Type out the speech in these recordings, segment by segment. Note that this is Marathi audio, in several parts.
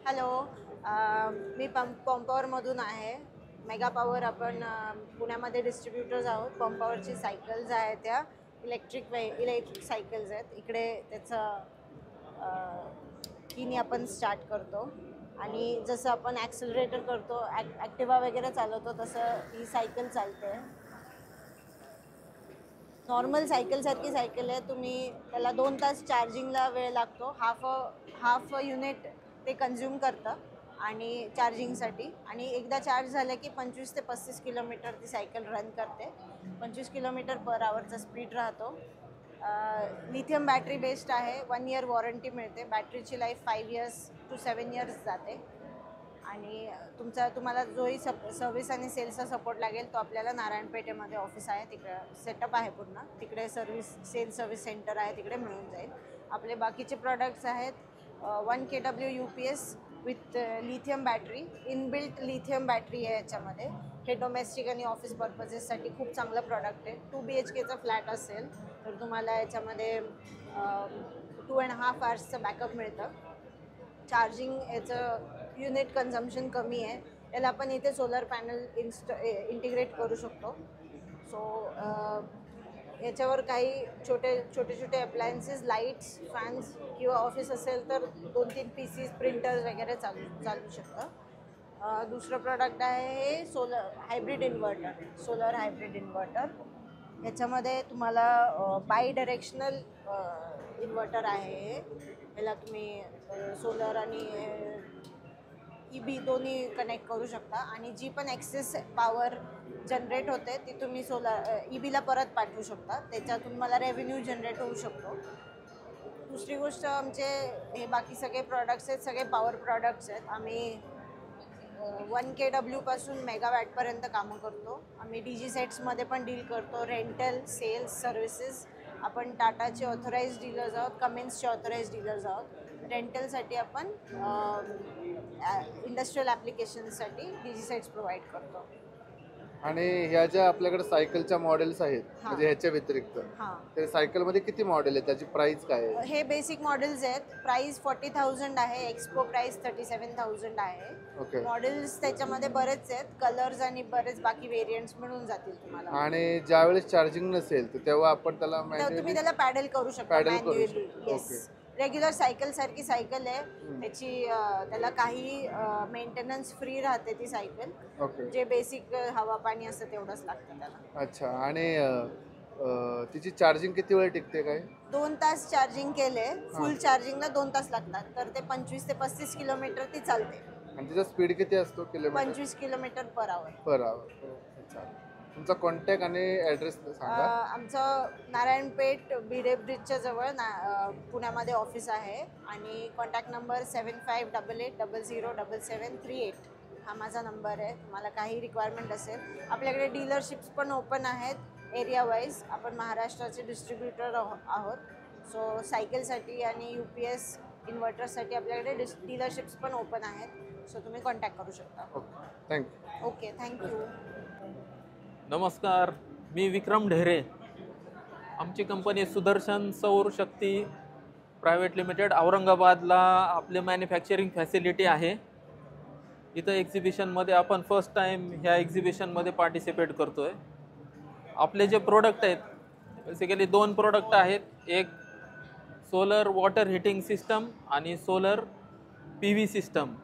हॅलो. मी पंपावरमधून आहे. मेगा पॉवर आपण पुण्यामध्ये डिस्ट्रीब्युटर्स आहोत. पंपावरची सायकल्स आहेत त्या इलेक्ट्रिक सायकल्स आहेत. इकडे त्याचं कीनी आपण स्टार्ट करतो आणि जसं आपण ॲक्सिलरेटर करतो, ॲक्टिवा वगैरे चालवतो, तसं ही सायकल चालते. नॉर्मल सायकलसारखी सायकल आहे. तुम्ही त्याला 2 तास चार्जिंगला वेळ लागतो. हाफ युनिट ते कन्झ्युम करतं आणि चार्जिंगसाठी. आणि एकदा चार्ज झालं की 25 ते 35 किलोमीटर ती सायकल रन करते. 25 किलोमीटर पर आवरचा स्पीड राहतो. लिथियम बॅटरी बेस्ड आहे. 1 इयर वॉरंटी मिळते. बॅटरीची लाईफ 5 इयर्स टू 7 इयर्स जाते. आणि तुम्हाला जोही सर्व्हिस आणि सेल्सचा सपोर्ट लागेल तो आपल्याला नारायणपेठेमध्ये ऑफिस आहे, तिकडे सेटअप आहे पूर्ण. तिकडे सर्व्हिस सेंटर आहे, तिकडे मिळून जाईल. आपले बाकीचे प्रॉडक्ट्स आहेत 1 kW UPS with lithium battery. Inbuilt lithium battery आहे याच्यामध्ये. हे डोमेस्टिक आणि ऑफिस पर्पजेससाठी खूप चांगलं प्रॉडक्ट आहे. 2 BHKचा फ्लॅट असेल तर तुम्हाला याच्यामध्ये 2.5 hours बॅकअप मिळतं. चार्जिंग याचं युनिट कन्झम्पशन कमी आहे. याला आपण इथे सोलर पॅनल इंटिग्रेट करू शकतो. सो याच्यावर काही छोटे अप्लायन्सेस, लाईट्स, फॅन्स किंवा ऑफिस असेल तर 2-3 PCs, प्रिंटर्स वगैरे चालू शकतं. दुसरं प्रॉडक्ट आहे हे सोलर हायब्रिड इन्व्हर्टर. याच्यामध्ये तुम्हाला बाय डायरेक्शनल इन्व्हर्टर आहे. याला तुम्ही सोलर आणि EB दोन्ही कनेक्ट करू शकता आणि जी पण एक्सेस पॉवर जनरेट होते ती तुम्ही EBला परत पाठवू शकता. त्याच्यातून मला रेव्हेन्यू जनरेट होऊ शकतो. दुसरी गोष्ट, आमचे हे बाकी सगळे प्रॉडक्ट्स आहेत, सगळे पॉवर प्रॉडक्ट्स आहेत. आम्ही 1 kW पासून मेगावॅटपर्यंत कामं करतो. आम्ही DG सेट्समध्ये पण डील करतो. Rental, sales, services. आपण टाटाचे ऑथोराइज्ड डीलर्स आहोत, कमिन्सचे ऑथोराइज्ड डीलर्स आहोत. रेंटलसाठी आपण इंडस्ट्रियल ॲप्लिकेशन्ससाठी DG सेट्स प्रोव्हाइड करतो. आणि ह्या ज्या आपल्याकडे सायकलच्या मॉडेल्स आहेत, म्हणजे ह्याच्या व्यतिरिक्त ते सायकलमध्ये किती मॉडेल आहे, त्याची प्राइस काय आहे? हे बेसिक मॉडेल्स आहेत. प्राइस 40,000 आहे. एक्सपो प्राइस 37,000 आहे. मॉडेल्स त्याच्यामध्ये बरेच आहेत. कलर्स आणि बरेच बाकी व्हेरियंट्स मिळून जातील तुम्हाला. आणि ज्यावेळेस चार्जिंग नसेल तर तेव्हा आपण त्याला तुम्ही त्याला पॅडल करू शकता मॅन्युअली. येस, रेग्युलर सायकल सारखी सायकल आहे. त्याला काही मेंटेनन्स फ्री राहते ती सायकल. जे बेसिक हवा पाणी असतं तेवढंच लागतं त्याला. अच्छा. आणि तिची चार्जिंग किती वेळ टिकते काय? 2 तास चार्जिंग केले. फुल चार्जिंगला 2 तास लागतात. तर ते 25 ते 35 किलोमीटर ती चालते. आणि तिचा स्पीड किती असतो? 25 किलोमीटर पर आवर. अच्छा. तुमचा कॉन्टॅक्ट आणि ॲड्रेस सांगा. आमचं नारायणपेठ भिडे ब्रिजच्या जवळ पुण्यामध्ये ऑफिस आहे. आणि कॉन्टॅक्ट नंबर 7588007738 हा माझा नंबर आहे. तुम्हाला काही रिक्वायरमेंट असेल. आपल्याकडे डीलरशिप्स पण ओपन आहेत एरिया वाईज. आपण महाराष्ट्राचे डिस्ट्रीब्युटर आहोत. सो सायकलसाठी आणि UPS इन्व्हर्टरसाठी आपल्याकडे डीलरशिप्स पण ओपन आहेत. सो तुम्ही कॉन्टॅक्ट करू शकता. थँक्यू. Okay, thank you. नमस्कार, मी विक्रम ढेरे. आमची कंपनी सुदर्शन सौर शक्ती प्रायव्हेट लिमिटेड औरंगाबादला आपले मॅन्युफॅक्चरिंग फॅसिलिटी आहे. इथं एक्झिबिशनमध्ये आपण फर्स्ट टाईम ह्या एक्झिबिशनमध्ये पार्टिसिपेट करतो आहे. आपले जे प्रोडक्ट आहेत बेसिकली 2 प्रोडक्ट आहेत. एक सोलर वॉटर हीटिंग सिस्टम आणि सोलर PV सिस्टम.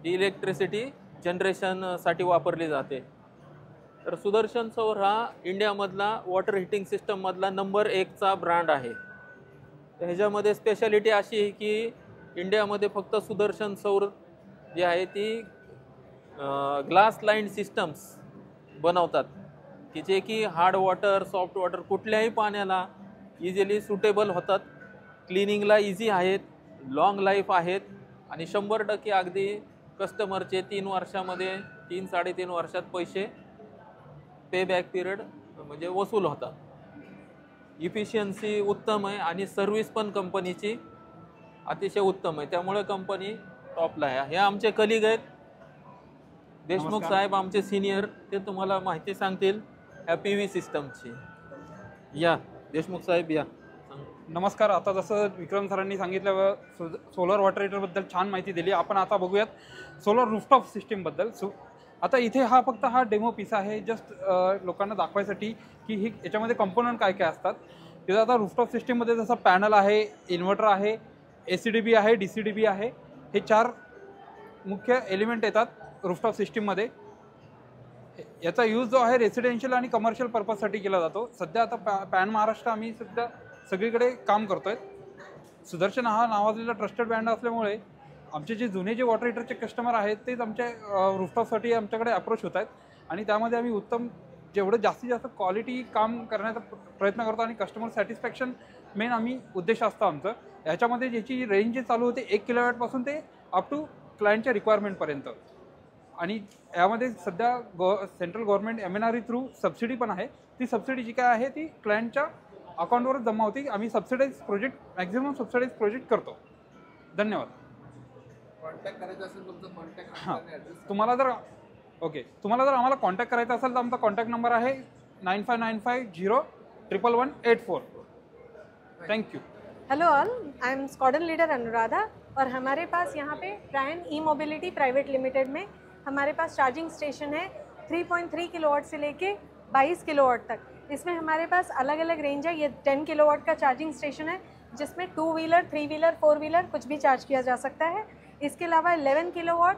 ही इलेक्ट्रिसिटी जनरेशनसाठी वापरली जाते. तर सुदर्शन सौर हा इंडियामधला वॉटर हीटिंग सिस्टममधला नंबर 1चा ब्रँड आहे. तर ह्याच्यामध्ये स्पेशालिटी अशी आहे की इंडियामध्ये फक्त सुदर्शन सौर जी आहे ती ग्लास लाईन सिस्टम्स बनवतात की जे की हार्ड वॉटर, सॉफ्ट वॉटर कुठल्याही पाण्याला इझिली सुटेबल होतात. क्लिनिंगला इझी आहेत, लॉंग लाईफ आहेत आणि 100% अगदी कस्टमरचे 3 वर्षामध्ये 3-3.5 वर्षात पैसे पे बॅक पिरियड म्हणजे वसूल होतात. इफिशियन्सी उत्तम आहे आणि सर्व्हिस पण कंपनीची अतिशय उत्तम आहे. त्यामुळे कंपनी टॉपला आहे. हे आमचे कलिग आहेत देशमुख साहेब, आमचे सिनियर. ते तुम्हाला माहिती सांगतील ह्या PV सिस्टमची. या देशमुख साहेब या. नमस्कार. आता जसं विक्रम सरांनी सांगितलं सोलर वॉटर हीटरबद्दल छान माहिती दिली. आपण आता बघूयात सोलर रूफटॉप सिस्टीमबद्दल. आता इथे हा डेमो पीस आहे जस्ट लोकांना दाखवायसाठी की ही याच्यामध्ये कंपोनंट काय काय असतात. तिथं आता रूफटॉप सिस्टीममध्ये जसं पॅनल आहे, इन्व्हर्टर आहे, ACDB आहे, DCDB आहे, हे 4 मुख्य एलिमेंट येतात रूफटॉप सिस्टीममध्ये. याचा यूज जो आहे रेसिडेन्शियल आणि कमर्शियल पर्पजसाठी केला जातो. सध्या आता पॅन महाराष्ट्र आम्ही सध्या सगळीकडे काम करतोय. सुदर्शन हा नावाजलेला ट्रस्टेड ब्रँड असल्यामुळे आमचे जे वॉटर हीटरचे कस्टमर आहेत तेच आमच्या रूफटॉपसाठी आमच्याकडे अप्रोच होत आहेत आणि त्यामध्ये आम्ही उत्तम जेवढं जास्तीत जास्त क्वालिटी काम करण्याचा प्रयत्न करतो आणि कस्टमर सॅटिस्फॅक्शन मेन आम्ही उद्देश असतो आमचं. याच्यामध्ये ज्याची रेंज जे चालू होते 1 किलोवॅटपासून ते अप टू क्लायंटच्या रिक्वायरमेंटपर्यंत. आणि यामध्ये सध्या central government MNRE through subsidy पण आहे. ती सबसिडी जी काय आहे ती क्लायंटच्या अकाउंटवरच जमा होती. आम्ही मॅक्झिमम सबसिडाईज प्रोजेक्ट करतो. धन्यवाद. कॉन्टॅक्ट करायचं असेल तुमचा कॉन्टॅक्ट हां, तुम्हाला जर आम्हाला कॉन्टॅक्ट करायचा असेल तर आमचा कॉन्टॅक्ट नंबर आहे 9595011184. Thank you. Hello all, I am squadron leader Anuradha और हमारे पास यहाँ पे प्रायन ई मोबिलिटी प्राइवेट लिमिटेड में हमारे पास चार्जिंग स्टेशन है 3.3 किलोवाट से लेके 22 किलोवाट तक. इसमें हमारे पास अलग अलग रेंज है. ये 10 किलोवाट का चार्जिंग स्टेशन है जिसमें 2 व्हीलर, 3 व्हीलर, 4 व्हीलर कुछ भी चार्ज किया जा सकता है. इसके अलावा 11 किलोवाट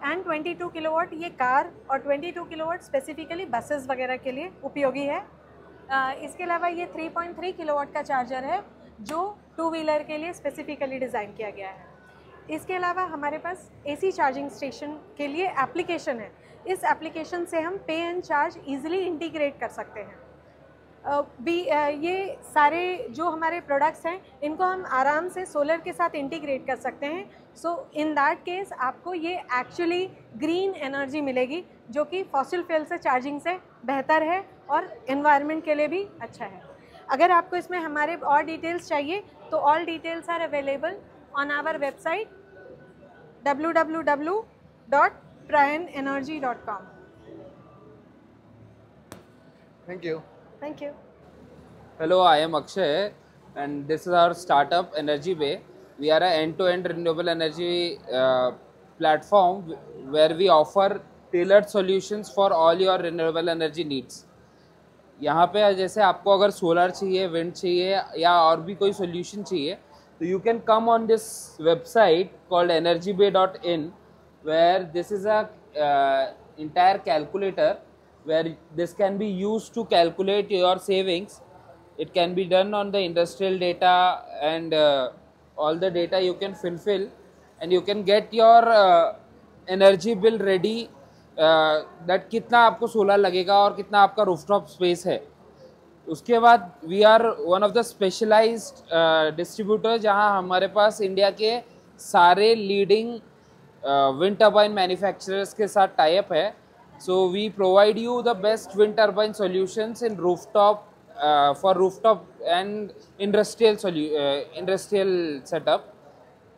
एंड 22 किलोवाट ये कार और 22 किलोवाट स्पेसिफिकली बसेस वगैरह के लिए उपयोगी है. इसके अलावा ये 3.3 किलोवाट का चार्जर है जो 2 व्हीलर के लिए स्पेसिफिकली डिज़ाइन किया गया है. इसके अलावा हमारे पास AC चार्जिंग स्टेशन के लिए एप्लीकेशन है. इस एप्लीकेशन से हम पे एंड चार्ज ईजिली इंटीग्रेट कर सकते हैं. ये सारे जो हमारे प्रोडक्ट्स हैं इनको हम आराम से सोलर के साथ इंटीग्रेट कर सकते हैं. सो इन दैट केस आपको ये एक्चुअली ग्रीन एनर्जी मिलेगी जो कि फॉसिल फ्यूल से चार्जिंग से बेहतर है और एनवायरनमेंट के लिए भी अच्छा है. अगर आपको इसमें हमारे और डिटेल्स चाहिए तो all details are available on our website www.prayanenergy.com. Thank you. Thank you. Hello, I am Akshay and this is our startup Energy Bay. We are an end-to-end renewable energy platform where we offer tailored solutions for all your renewable energy needs. यहाँ पे जैसे आपको अगर सोलर चाहिए, विंड चाहिए या और भी कोई सोल्यूशन चाहिए तो you can come on this website called energybay.in where this is a entire calculator where this can be used to calculate your savings. It can be done on the industrial data and all the data you can fulfill and you can get your energy bill ready that कितना आपको सोलर लगेगा और कितना आपका रूफटॉप स्पेस है. उसके बाद we are one of the specialised distributor जहाँ हमारे पास इंडिया के सारे लीडिंग विंड टर्बाइन मैन्युफैक्चरर्स के साथ टाइप है. So we provide you the best wind turbine solutions in for rooftop and industrial setup.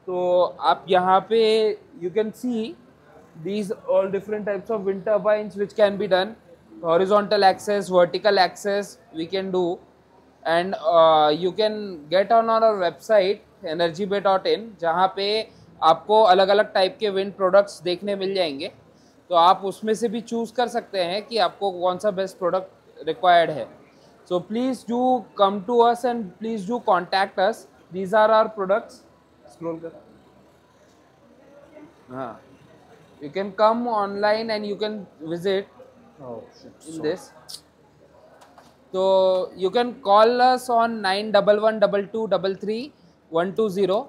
तो आप यहाँ पे you can see these all different types of wind turbines which can be done. Horizontal axis, vertical axis we can do, and you can get on our website energybay.in जहाँ पे आपको अलग अलग टाइप के विंड प्रोडक्ट्स देखने मिल जाएंगे. तो आप उसमें से भी चूज़ कर सकते हैं कि आपको कौन सा बेस्ट प्रोडक्ट रिक्वायर्ड है. So please do come to us and please do contact us. These are our products. Scroll कर. हाँ, you can come online and you can visit in this. तो you can call us on 9112233120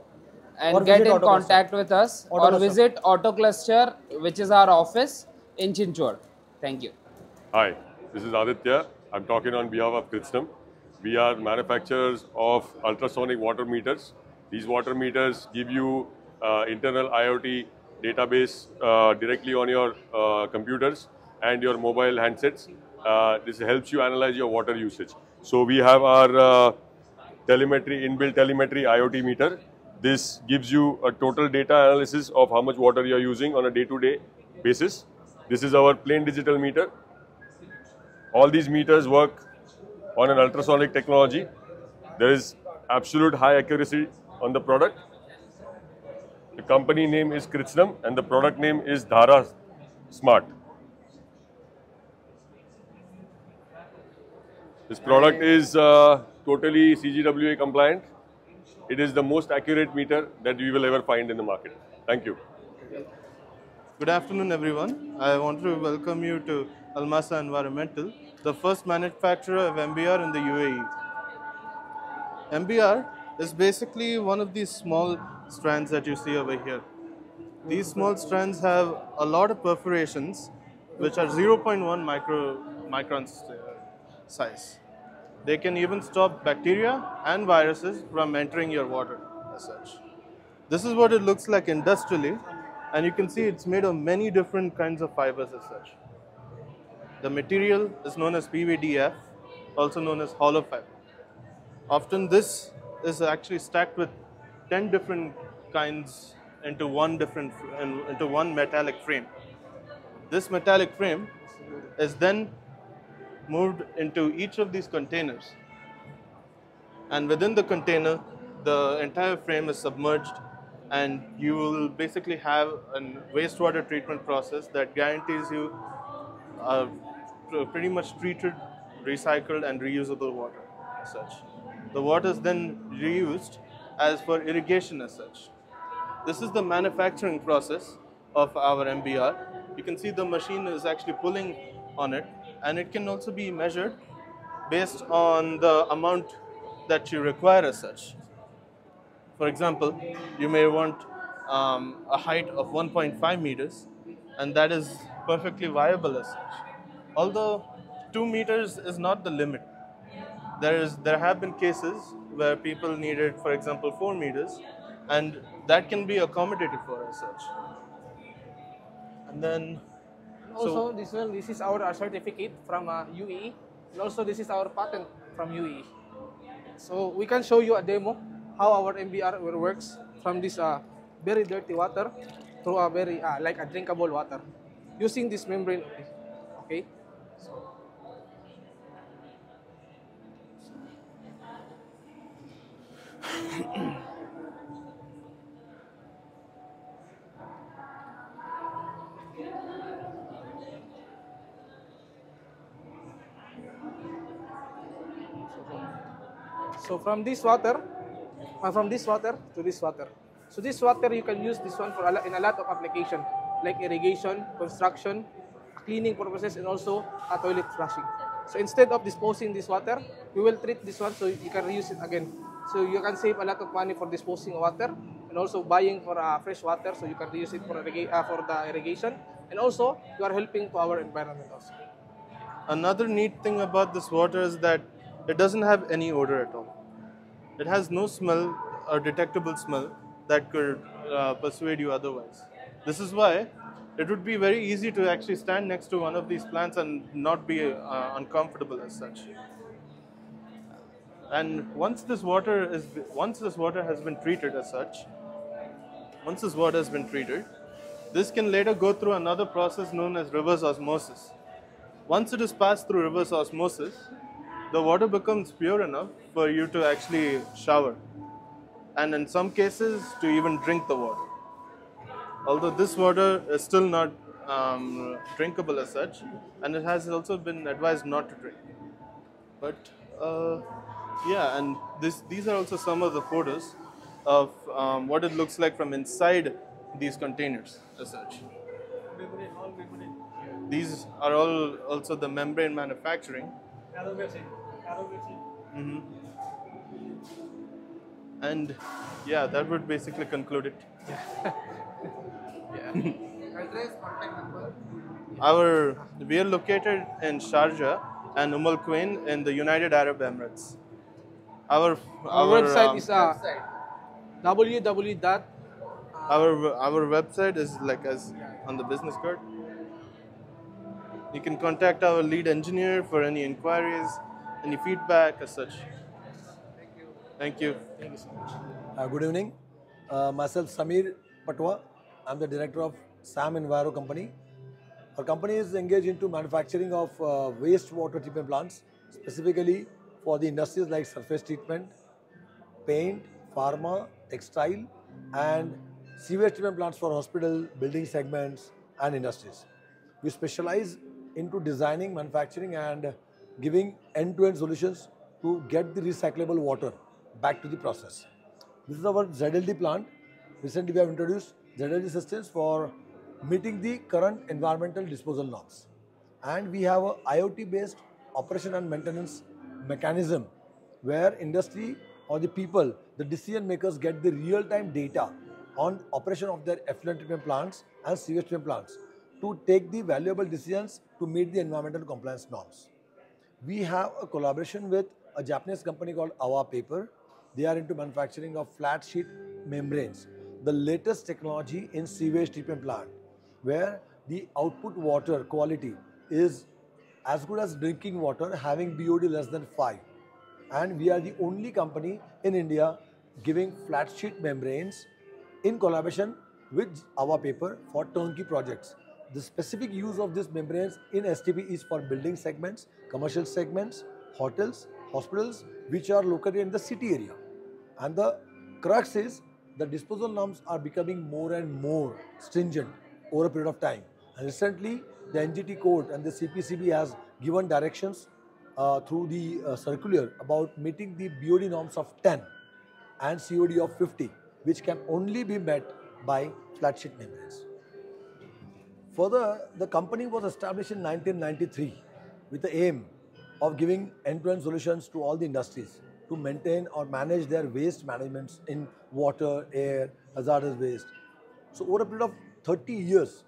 and get in contact with us or visit Auto Cluster, which is our office in Chinchwad. Thank you. Hi, this is Aditya. I'm talking on behalf of Kritsnam. We are manufacturers of ultrasonic water meters. These water meters give you internal IoT database directly on your computers and your mobile handsets. This helps you analyze your water usage. So we have our inbuilt telemetry IoT meter. This gives you a total data analysis of how much water you are using on a day-to-day basis. This is our plain digital meter. All these meters work on an ultrasonic technology. There is absolute high accuracy on the product. The company name is Kritsnam and the product name is Dhara Smart. This product is totally CGWA compliant. It is the most accurate meter that we will ever find in the market. Thank you. Good afternoon, everyone. I want to welcome you to Almasa Environmental, the first manufacturer of MBR in the UAE. MBR is basically one of these small strands that you see over here. These small strands have a lot of perforations, which are 0.1 microns size. They can even stop bacteria and viruses from entering your water as such. This is what it looks like industrially, and you can see it's made of many different kinds of fibers as such. The material is known as PVDF, also known as hollow fiber. Often this is actually stacked with 10 different kinds into one metallic frame. This metallic frame is then moved into each of these containers, and within the container the entire frame is submerged, and you will basically have a wastewater treatment process that guarantees you pretty much treated, recycled and reusable water as such. The water is then reused as for irrigation as such. This is the manufacturing process of our MBR. You can see the machine is actually pulling on it, and it can also be measured based on the amount that you require as such. For example, you may want a height of 1.5 meters, and that is perfectly viable as such. Although 2 meters is not the limit. There have been cases where people needed, for example, 4 meters, and that can be accommodated for as such. And then also this is our certificate from UAE, and also this is our patent from UAE. So we can show you a demo how our MBR works from this very dirty water to a very like a drinkable water using this membrane. Okay. So from this water to this water. So this water you can use this one for in a lot of application like irrigation, construction, cleaning purposes, and also toilet flushing. So instead of disposing this water, we will treat this one so you can reuse it again. So you can save a lot of money for disposing water and also buying for fresh water, so you can reuse it for the irrigation, and also you are helping to our environment also. Another neat thing about this water is that it doesn't have any odor at all. It has no smell or detectable smell that could persuade you otherwise. This is why it would be very easy to actually stand next to one of these plants and not be uncomfortable as such. And once this water has been treated as such, this can later go through another process known as reverse osmosis. Once it is passed through reverse osmosis, the water becomes pure enough for you to actually shower, and in some cases to even drink the water. Although this water is still not drinkable as such, and it has also been advised not to drink. But yeah, and these are also some of the photos of what it looks like from inside these containers as such. These are all also the membrane manufacturing. Mm-hmm. And yeah, that would basically conclude it. We are located in Sharjah and Quwain in the United Arab Emirates. Our website is www. Our website is like as on the business card. You can contact our lead engineer for any inquiries, any feedback as such. Thank you. Thank you so much. Good evening. Myself Samir Patwa. I'm the director of SAM Enviro company. Our company is engaged into manufacturing of wastewater treatment plants, specifically for the industries like surface treatment, paint, pharma, textile, and sewage treatment plants for hospital, building segments, and industries. We specialize into designing, manufacturing, and giving end-to-end solutions to get the recyclable water back to the process. This is our ZLD plant. Recently, we have introduced ZLD systems for meeting the current environmental disposal norms. And we have a IoT-based operation and maintenance mechanism where industry or the people, the decision makers, get the real-time data on operation of their effluent treatment plants and sewage treatment plants to take the valuable decisions to meet the environmental compliance norms. We have a collaboration with a Japanese company called Awa Paper. They are into manufacturing of flat sheet membranes, the latest technology in sewage treatment plant, where the output water quality is as good as drinking water, having BOD less than 5. And we are the only company in India giving flat sheet membranes in collaboration with Awa Paper for turnkey projects. The specific use of these membranes in STP is for building segments, commercial segments, hotels, hospitals, which are located in the city area. And the crux is the disposal norms are becoming more and more stringent over a period of time. And recently, the NGT code and the CPCB has given directions through the circular about meeting the BOD norms of 10 and COD of 50, which can only be met by flat sheet membranes. Further, the company was established in 1993 with the aim of giving end-to-end solutions to all the industries to maintain or manage their waste management in water, air, hazardous waste. So over a period of 30 years,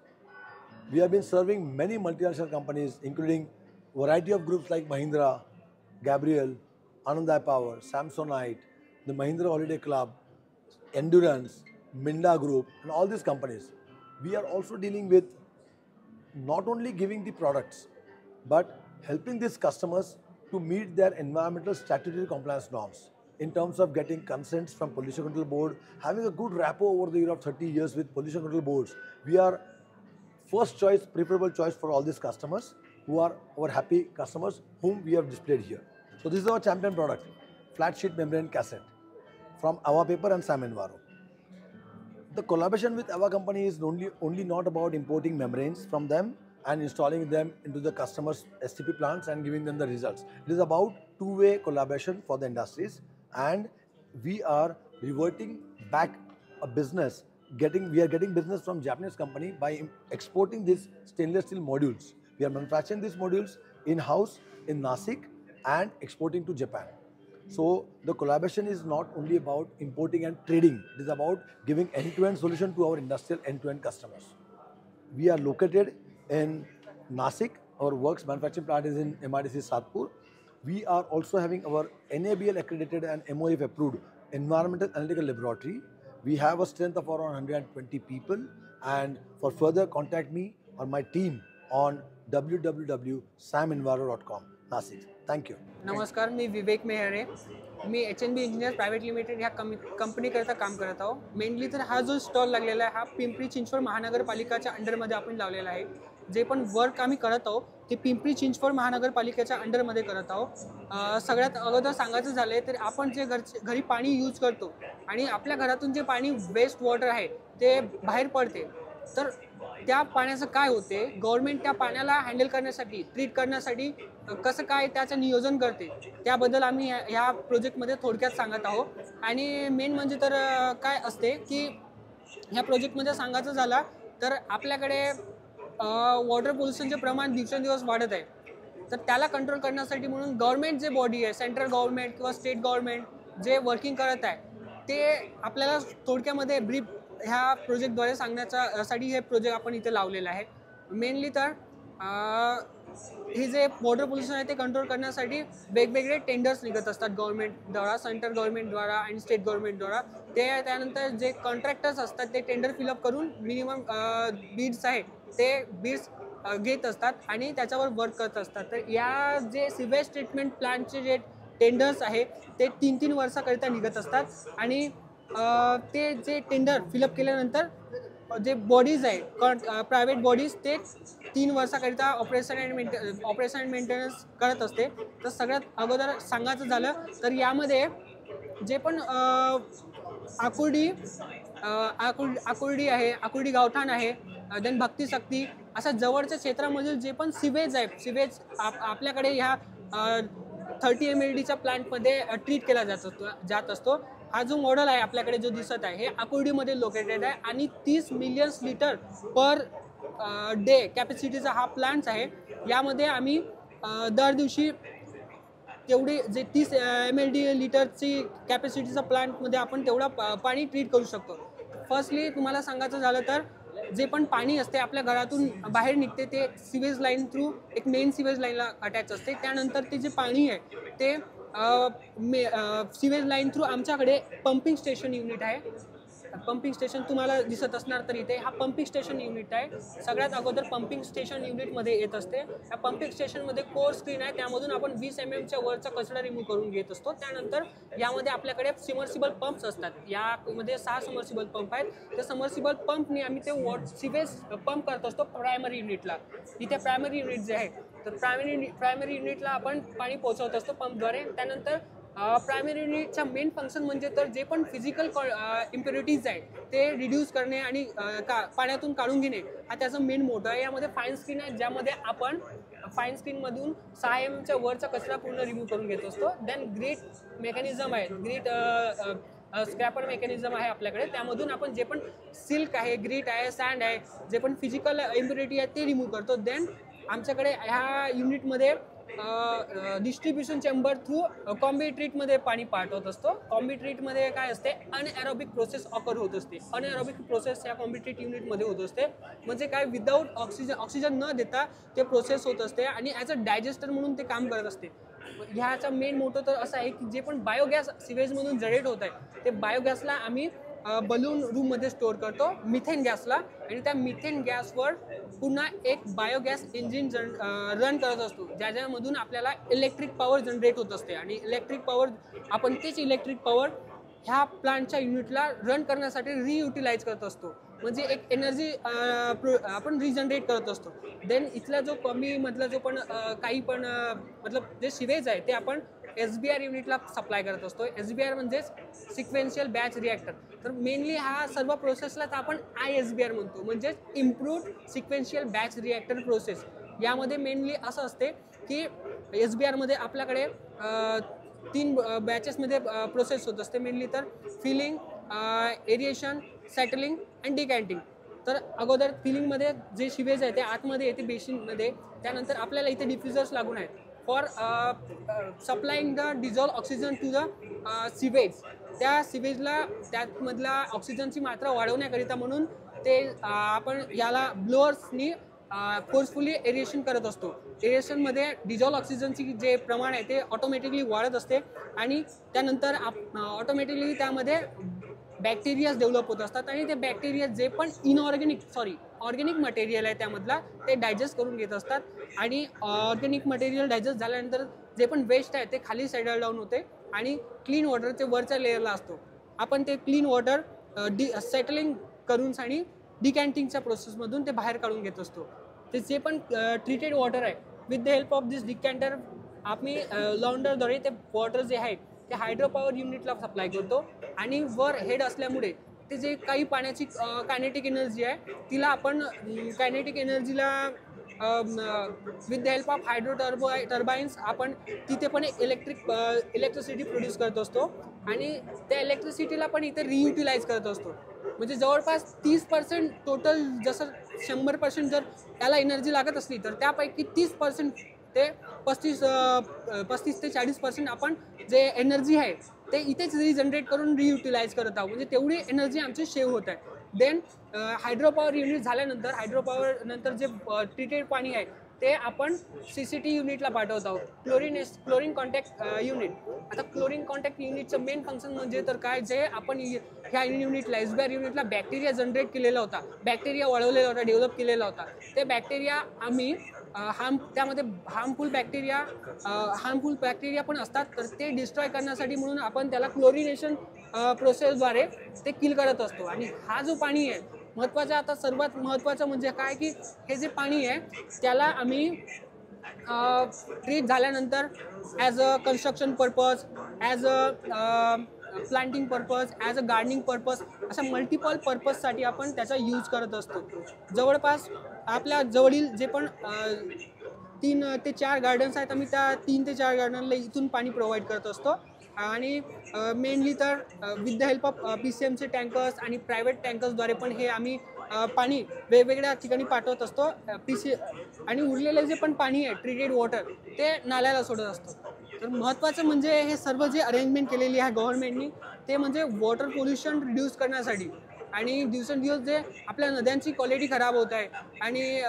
we have been serving many multinational companies, including a variety of groups like Mahindra, Gabriel, Anandai Power, Samsonite, the Mahindra Holiday Club, Endurance, Minda Group, and all these companies. We are also dealing with not only giving the products, but helping these customers to meet their environmental statutory compliance norms in terms of getting consents from Pollution Control Board, having a good rapport over the year of 30 years with Pollution Control Boards. We are first choice, preferable choice for all these customers who are our happy customers whom we have displayed here. So this is our champion product, flat sheet membrane cassette from Awa Paper and Sam Enviro. The collaboration with Awa company is only not about importing membranes from them and installing them into the customers' STP plants and giving them the results. It is about two-way collaboration for the industries, and we are reverting back a business. We are getting business from Japanese company by exporting these stainless steel modules. We are manufacturing these modules in-house in Nasik and exporting to Japan. So the collaboration is not only about importing and trading, it is about giving end-to-end solution to our industrial end-to-end customers. We are located in Nasik. Our works manufacturing plant is in MIDC Satpur. We are also having our NABL accredited and MOF approved environmental analytical laboratory. We have a strength of around 120 people, and for further contact me or my team on www.samenviro.com, Nasik. Thank you. नमस्कार, मी विवेक मेहरे. मी HNB इंजिनियर प्रायव्हेट लिमिटेड ह्या कंपनीकरता काम करत आहो. मेनली तर हा जो स्टॉल लागलेला आहे हा पिंपरी चिंचवड महानगरपालिकाच्या अंडरमध्ये आपण लावलेला आहे. जे पण वर्क आम्ही करत आहोत ते पिंपरी चिंचवड महानगरपालिकेच्या अंडरमध्ये करत आहोत. सगळ्यात अगोदर सांगायचं झालं तर आपण जे घरी पाणी यूज करतो आणि आपल्या घरातून जे पाणी वेस्ट वॉटर आहे ते बाहेर पडते, तर त्या पाण्याचं काय होते, गव्हर्नमेंट त्या पाण्याला हँडल करण्यासाठी, ट्रीट करण्यासाठी कसं काय त्याचं नियोजन करते, त्याबद्दल आम्ही ह्या प्रोजेक्टमध्ये थोडक्यात सांगत आहोत. आणि मेन म्हणजे तर काय असते की ह्या प्रोजेक्टमध्ये सांगायचं झालं तर आपल्याकडे वॉटर पोल्युशनचे प्रमाण दिवसेंदिवस वाढत आहे. तर त्याला कंट्रोल करण्यासाठी म्हणून गव्हर्नमेंट जे बॉडी आहे, सेंट्रल गव्हर्नमेंट किंवा स्टेट गव्हर्नमेंट जे वर्किंग करत आहे ते आपल्याला थोडक्यामध्ये ब्रीफ ह्या प्रोजेक्टद्वारे सांगण्यासाठी हे प्रोजेक्ट आपण इथे लावलेलं आहे. मेनली तर हे जे वॉटर पोल्युशन आहे ते कंट्रोल करण्यासाठी वेगवेगळे टेंडर्स निघत असतात गव्हर्नमेंटद्वारा, सेंट्रल गव्हर्नमेंटद्वारा आणि स्टेट गव्हर्नमेंटद्वारा. त्यानंतर जे कॉन्ट्रॅक्टर्स असतात ते टेंडर फिलअप करून मिनिमम बीड्स आहे ते बीड्स घेत असतात आणि त्याच्यावर वर्क करत असतात. तर या जे सिवेज ट्रीटमेंट प्लांटचे जे टेंडर्स आहे ते 3-3 वर्षाकरिता निघत असतात आणि ते जे टेंडर फिलअप केल्यानंतर जे बॉडीज आहे प्रायव्हेट बॉडीज ते 3 वर्षाकरिता ऑपरेशन अँड मेंटेनन्स करत असते. तर सगळ्यात अगोदर सांगायचं झालं तर यामध्ये जे पण आकुर्डी आहे, आकुर्डी गावठाण आहे, देन भक्ती शक्ती, अशा जवळच्या क्षेत्रामधील जे पण सिवेज आहे, सिवेज आपल्याकडे ह्या 30 MLDच्या प्लांटमध्ये ट्रीट केला जात असतो. हा जो मॉडेल आहे आपल्याकडे जो दिसत आहे हे आकुर्डीमध्ये लोकेटेड आहे आणि 30 मिलियन लिटर पर डे कॅपॅसिटीचा हा प्लांट आहे. यामध्ये आम्ही दर दिवशी तेवढी जे 30 MLD लिटरची कॅपॅसिटीचा प्लांटमध्ये आपण तेवढा पाणी ट्रीट करू शकतो. फर्स्टली तुम्हाला सांगायचं झालं तर जे पण पाणी असते आपल्या घरातून बाहेर निघते ते सिवेज लाईन थ्रू एक मेन सिवेज लाईनला अटॅच असते. त्यानंतर ते जे पाणी आहे ते सिवेज लाईन थ्रू आमच्याकडे पंपिंग स्टेशन युनिट आहे. पंपिंग स्टेशन तुम्हाला दिसत असणार तर इथे हा पंपिंग स्टेशन युनिट आहे. सगळ्यात अगोदर पंपिंग स्टेशन युनिटमध्ये येत असते. या पंपिंग स्टेशनमध्ये कोर स्क्रीन आहे, त्यामधून आपण 20 mm वरचा कचरा रिमूव्ह करून घेत असतो. त्यानंतर यामध्ये आपल्याकडे समर्सिबल पंप्स असतात. यामध्ये 6 समर्सिबल पंप आहेत. त्या समर्सिबल पंपने आम्ही ते सिवेज पंप करत असतो प्रायमरी युनिटला. इथे प्रायमरी युनिट जे आहे तर प्रायमरी युनिटला आपण पाणी पोहोचवत असतो पंपद्वारे. त्यानंतर प्रायमरी युनिटचा मेन फंक्शन म्हणजे तर जे पण फिजिकल इम्प्युरिटीज आहे ते रिड्यूस करणे आणि पाण्यातून काढून घेणे हा त्याचा मेन मोटो आहे. यामध्ये फाईन स्क्रीन आहे ज्यामध्ये आपण फाईन स्क्रीनमधून 6 mm वरचा कचरा पूर्ण रिमूव्ह करून घेत असतो. देन ग्रीट मेकॅनिझम आहे, ग्रीट स्क्रॅपर मेकॅनिझम आहे आपल्याकडे. त्यामधून आपण जे पण सिल्क आहे, ग्रीट आहे, सँड आहे, जे पण फिजिकल इम्प्युरिटी आहे ते रिमूव्ह करतो. देन आमच्याकडे ह्या युनिटमध्ये डिस्ट्रीब्युशन चेंबर थ्रू कॉम्बी ट्रीटमध्ये पाणी पाठवत असतो. कॉम्बी ट्रीटमध्ये काय असते अनएरोबिक प्रोसेस ऑकर होत असते. अनएरोबिक प्रोसेस या कॉम्बी ट्रीट युनिटमध्ये होत असते. म्हणजे काय विदाऊट ऑक्सिजन न देता ते प्रोसेस होत असते आणि ॲज अ डायजेस्टर म्हणून ते काम करत असते. ह्याचा मेन मोटो तर असा आहे की जे पण बायोगॅस सिवेजमधून जनरेट होत आहे ते बायोगॅसला आम्ही बलून रूममध्ये स्टोअर करतो मिथेन गॅसला आणि त्या मिथेन गॅसवर पुन्हा एक बायोगॅस इंजिन रन करत असतो ज्याच्यामधून आपल्याला इलेक्ट्रिक पॉवर जनरेट होत असते. आणि इलेक्ट्रिक पॉवर आपण तेच इलेक्ट्रिक पॉवर ह्या प्लांटच्या युनिटला रन करण्यासाठी रियुटिलाइज करत असतो. म्हणजे एक एनर्जी आपण रिजनरेट करत असतो. देन इथला जो कमीमधला जो पण काही पण मतलब जे सिवेज आहे ते आपण SBR युनिटला सप्लाय करत असतो. SBR म्हणजेच सिक्वेन्शियल बॅच रिॲक्टर. तर मेनली हा सर्व प्रोसेसलाच आपण ISBR म्हणतो, म्हणजेच improved sequential batch reactor process. यामध्ये मेनली असं असते की SBRमध्ये आपल्याकडे 3 बॅचेसमध्ये प्रोसेस होत असते. मेनली तर फिलिंग, एरिएशन, सेटलिंग अँड डिकॅन्टिंग. तर अगोदर फिलिंगमध्ये जे सिवेज आहे ते आतमध्ये येते बेसिनमध्ये. त्यानंतर आपल्याला इथे डिफ्युजर्स लागून आहेत for supplying the dissolve oxygen to the sewage. त्या सिवेजला त्यामधला ऑक्सिजनची मात्रा वाढवण्याकरिता म्हणून ते आपण याला ब्लोअर्सनी फोर्सफुली एरिएशन करत असतो. एरिएशनमध्ये डिझॉल्व ऑक्सिजनची जे प्रमाण आहे ते ऑटोमॅटिकली वाढत असते आणि त्यानंतर ऑटोमॅटिकली त्यामध्ये बॅक्टेरियाज डेव्हलप होत असतात आणि ते बॅक्टेरिया जे पण ऑर्गॅनिक मटेरियल आहे त्यामधला ते डायजेस्ट करून घेत असतात. आणि ऑर्गॅनिक मटेरियल डायजेस्ट झाल्यानंतर जे पण वेस्ट आहे ते खाली सेटल डाऊन होते आणि क्लीन वॉटर ते वरच्या लेअरला असतो. आपण ते क्लीन वॉटर सेटलिंग करून आणि डिकॅन्टिंगच्या प्रोसेसमधून ते बाहेर काढून घेत असतो. ते जे पण ट्रीटेड वॉटर आहे विथ द हेल्प ऑफ दिस डिकॅन्टर आम्ही लॉन्डरद्वारे ते वॉटर जे आहे ते हायड्रो पॉवर युनिटला सप्लाय करतो. आणि वर हेड असल्यामुळे ते जे काही पाण्याची कायनेटिक एनर्जी आहे तिला आपण कायनेटिक एनर्जीला with the help of hydro turbines आपण तिथे पण इलेक्ट्रिसिटी प्रोड्यूस करत असतो आणि त्या इलेक्ट्रिसिटीला पण इथे रियुटिलाइज करत असतो. म्हणजे जवळपास 30% टोटल, जसं 100% जर त्याला एनर्जी लागत असली तर त्यापैकी 30% ते 35 ते 40% आपण जे एनर्जी आहे ते इथेच रिजनरेट करून रियुटिलाइज करत आहोत. म्हणजे तेवढी एनर्जी आमची सेव्ह होत आहे. देन हायड्रो पॉवर युनिट झाल्यानंतर हायड्रो पॉवर नंतर जे ट्रीटेड पाणी आहे ते आपण CCT युनिटला पाठवत आहोत, क्लोरीन कॉन्टॅक्ट युनिट. आता क्लोरीन कॉन्टॅक्ट युनिटचं मेन फंक्शन म्हणजे तर काय, जे आपण ह्या युनिटला SBR युनिटला बॅक्टेरिया जनरेट केलेला होता, बॅक्टेरिया वाढवलेला होता, डेव्हलप केलेला होता, ते बॅक्टेरिया आम्ही त्यामध्ये हार्मफुल बॅक्टेरिया पण असतात तर ते डिस्ट्रॉय करण्यासाठी म्हणून आपण त्याला क्लोरिनेशन प्रोसेसद्वारे ते किल करत असतो. आणि हा जो पाणी आहे महत्त्वाचं, आता सर्वात महत्त्वाचं म्हणजे काय की हे जे पाणी आहे त्याला आम्ही ट्रीट झाल्यानंतर as a construction purpose, as a planting purpose, as a gardening purpose, अशा मल्टिपल पर्पजसाठी आपण त्याचा यूज करत असतो. जवळपास आपल्या जवळील जे पण 3 ते 4 गार्डन्स आहेत, आम्ही त्या 3 ते 4 गार्डनला इथून पाणी प्रोव्हाइड करत असतो. आणि मेनली तर विथ द हेल्प ऑफ PCMचे टँकर्स आणि प्रायव्हेट टँकर्सद्वारे पण हे आम्ही पाणी वेगवेगळ्या ठिकाणी पाठवत असतो. आणि उरलेलं जे पण पाणी आहे ट्रीटेड वॉटर ते नाल्याला सोडत असतो. तर महत्त्वाचं म्हणजे हे सर्व जे अरेंजमेंट केलेली आहे गव्हर्नमेंटनी, ते म्हणजे वॉटर पोल्युशन रिड्यूस करण्यासाठी. आणि दिवसेंदिवस जे आपल्या नद्यांची क्वालिटी खराब होत आहे आणि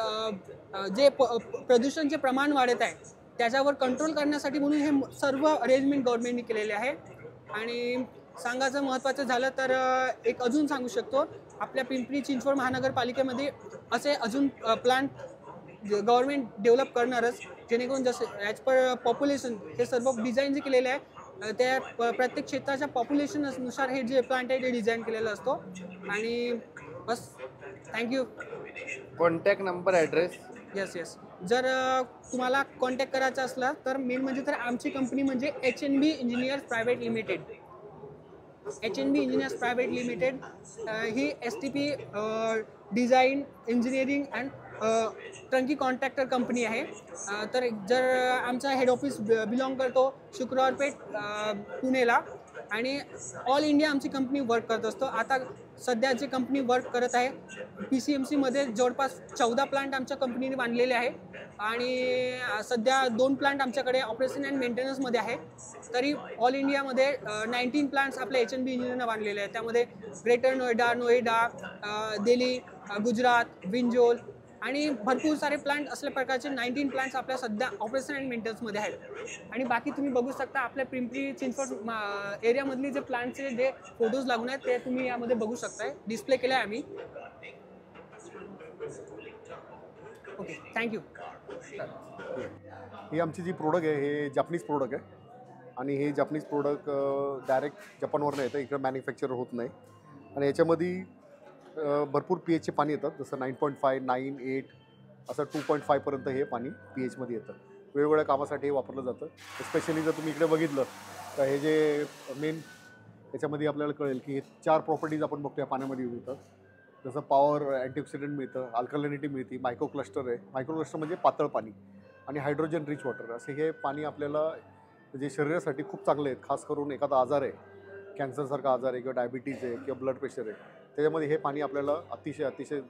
जे प्रदूषणचे प्रमाण वाढत आहे त्याच्यावर कंट्रोल करण्यासाठी म्हणून हे सर्व अरेंजमेंट गव्हर्नमेंटने केलेले आहे. आणि सांगायचं महत्त्वाचं झालं तर एक अजून सांगू शकतो, आपल्या पिंपरी चिंचवड महानगरपालिकेमध्ये असे अजून प्लांट गव्हर्नमेंट डेव्हलप करणारच, जेणेकरून जसे ॲज पर पॉप्युलेशन हे सर्व डिझाईन जे केलेले आहे त्या प्रत्येक क्षेत्राच्या पॉप्युलेशननुसार हे जे प्लांट आहे ते डिझाईन केलेलं असतो. आणि बस, thank you. Contact number, address? Yes. जर तुम्हाला कॉन्टॅक्ट करायचा असला तर मेन म्हणजे तर आमची कंपनी म्हणजे HNB engineers private limited. HNB engineers private limited he STP design, engineering and Turkey contractor company आहे. तर जर आमचा हेड ऑफिस बिलॉंग करतो शुक्रवारपेठ पुणेला, आणि ऑल इंडिया आमची कंपनी वर्क करत असतो. आता सध्या जी कंपनी वर्क करत आहे PCMCमध्ये जवळपास 14 प्लांट आमच्या कंपनीने बांधलेले आहे. आणि सध्या 2 प्लांट आमच्याकडे ऑपरेशन अँड मेंटेनन्समध्ये आहे. तरी ऑल इंडियामध्ये 19 प्लांट्स आपल्या HNB इंजिनियरनं बांधलेले आहेत. त्यामध्ये ग्रेटर नोएडा, दिल्ली, गुजरात, विंजोल आणि भरपूर सारे प्लांट असल्या प्रकारचे 19 प्लांट्स आपल्या सध्या ऑपरेशन अँड मेंटेनन्समध्ये आहेत. आणि बाकी तुम्ही बघू शकता आपल्या पिंपरी चिंचवड एरियामधली जे प्लांटचे जे फोटोज लागून आहेत ते तुम्ही यामध्ये बघू शकताय. डिस्प्ले केले आहे आम्ही. Okay, thank you. ही आमची जी प्रोडक्ट आहे हे जॅपनीज प्रोडक्ट आहे. आणि हे जॅपनीज प्रोडक्ट डायरेक्ट जपानवरनं येतं, इकडं मॅन्युफॅक्चर होत नाही. आणि याच्यामध्ये भरपूर pHचे पाणी येतात, जसं 9.5, 9, 8 असं 2.5पर्यंत हे पाणी pHमध्ये येतं. वेगवेगळ्या कामासाठी हे वापरलं जातं. स्पेशली जर तुम्ही इकडे बघितलं तर हे जे मेन याच्यामध्ये आपल्याला कळेल की हे 4 प्रॉपर्टीज आपण बघतो या पाण्यामध्ये मिळतात. जसं पॉवर, अँटीऑक्सिडंट मिळतं, अल्कलिनिटी मिळते, मायक्रो क्लस्टर आहे. मायक्रो क्लस्टर म्हणजे पातळ पाणी, आणि हायड्रोजन रिच वॉटर. असे हे पाणी आपल्याला जे शरीरासाठी खूप चांगले आहेत. खास करून एखादा आजार आहे, कॅन्सरसारखा आजार आहे किंवा डायबिटीज आहे किंवा ब्लड प्रेशर आहे, त्याच्यामध्ये हे पाणी आपल्याला अतिशय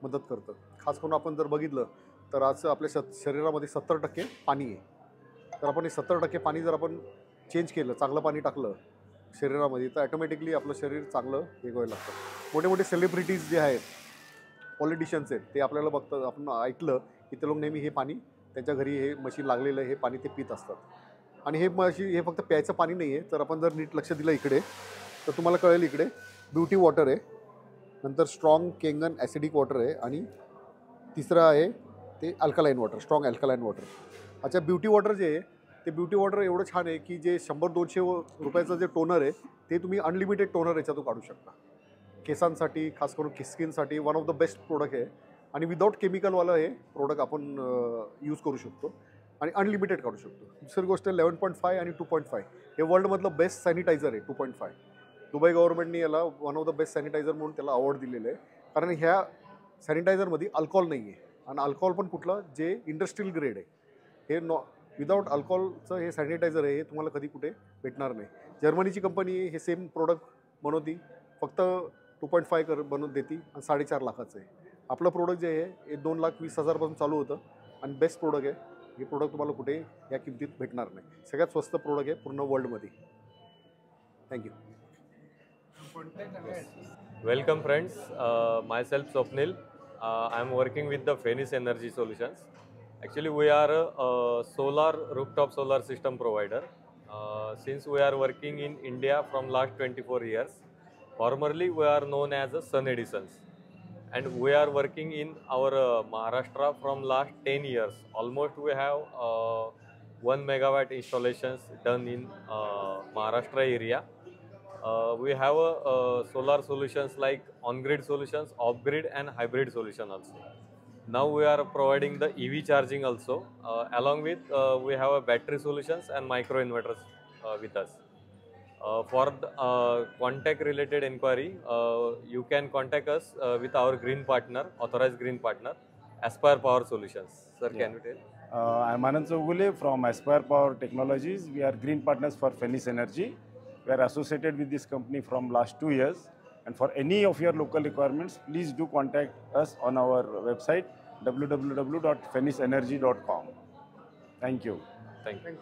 मदत करतं. खास करून आपण जर बघितलं तर आज आपल्या शरीरामध्ये 70% पाणी आहे. तर आपण हे 70% पाणी जर आपण चेंज केलं, चांगलं पाणी टाकलं शरीरामध्ये, तर ॲटोमॅटिकली आपलं शरीर चांगलं हे व्हायला लागतं. मोठे मोठे सेलिब्रिटीज जे आहेत, पॉलिटिशियन्स आहेत, ते आपल्याला बघतात, आपण ऐकलं की ते लोक नेहमी हे पाणी त्यांच्या घरी हे मशीन लागलेलं हे पाणी ते पित असतात. आणि हे मशीन हे फक्त प्यायचं पाणी नाही आहे. तर आपण जर नीट लक्ष दिलं इकडे तर तुम्हाला कळेल, इकडे ब्युटी वॉटर आहे, नंतर स्ट्रॉंग केंगन ॲसिडिक वॉटर आहे, आणि तिसरं आहे ते alkaline water, strong alkaline water. अच्छा, ब्युटी वॉटर जे आहे ते ब्युटी वॉटर एवढं छान आहे की जे 100-200 रुपयाचं जे टोनर आहे ते तुम्ही अनलिमिटेड टोनर याच्यातून काढू शकता. केसांसाठी, खास करून स्किनसाठी one of the best product आहे. आणि विदाऊट केमिकलवालं हे प्रोडक्ट आपण यूज करू शकतो आणि अनलिमिटेड काढू शकतो. दुसरी गोष्ट 11.5 आणि 2.5 हे वर्ल्डमधलं बेस्ट सॅनिटायझर आहे. 2.5 दुबई गव्हर्नमेंटने याला one of the best sanitiser म्हणून त्याला अवॉर्ड दिलेलं आहे. कारण ह्या सॅनिटायझरमध्ये अल्कोहोल नाही आहे, आणि अल्कोहोल पण कुठलं, जे इंडस्ट्रियल ग्रेड आहे. हे विदाऊट अल्कोहोलचं हे सॅनिटायझर आहे, हे तुम्हाला कधी कुठे भेटणार नाही. जर्मनीची कंपनी हे सेम प्रोडक्ट बनवती, फक्त 2.5 बनवून देती, आणि 4.5 लाखाचं आहे. आपलं प्रोडक्ट जे आहे हे 2,20,000 चालू होतं, आणि बेस्ट प्रोडक्ट आहे. हे प्रोडक्ट तुम्हाला कुठे या किमतीत भेटणार नाही. सगळ्यात स्वस्त प्रोडक्ट आहे पूर्ण वर्ल्डमध्ये. Thank you. Welcome friends, myself Swapnil. I am working with the Phoenix Energy Solutions. Actually we are a solar rooftop solar system provider. Since we are working in India from last 24 years. Formerly we are known as a Sun Edisons, and we are working in our Maharashtra from last 10 years. Almost we have 1 megawatt installations done in Maharashtra area. We have solar solutions like on-grid solutions, off-grid and hybrid solution also. Now we are providing the EV charging also. Along with we have a battery solutions and micro inverters with us. For contact related inquiry, you can contact us with our green partner, authorized green partner, Aspire Power Solutions. Sir, can you tell? I'm Anand Chowgule from Aspire Power Technologies. We are green partners for Phoenix Energy. We are associated with this company from last 2 years. And for any of your local requirements, please do contact us on our website www.phoenixenergy.com. Thank you. Thank you.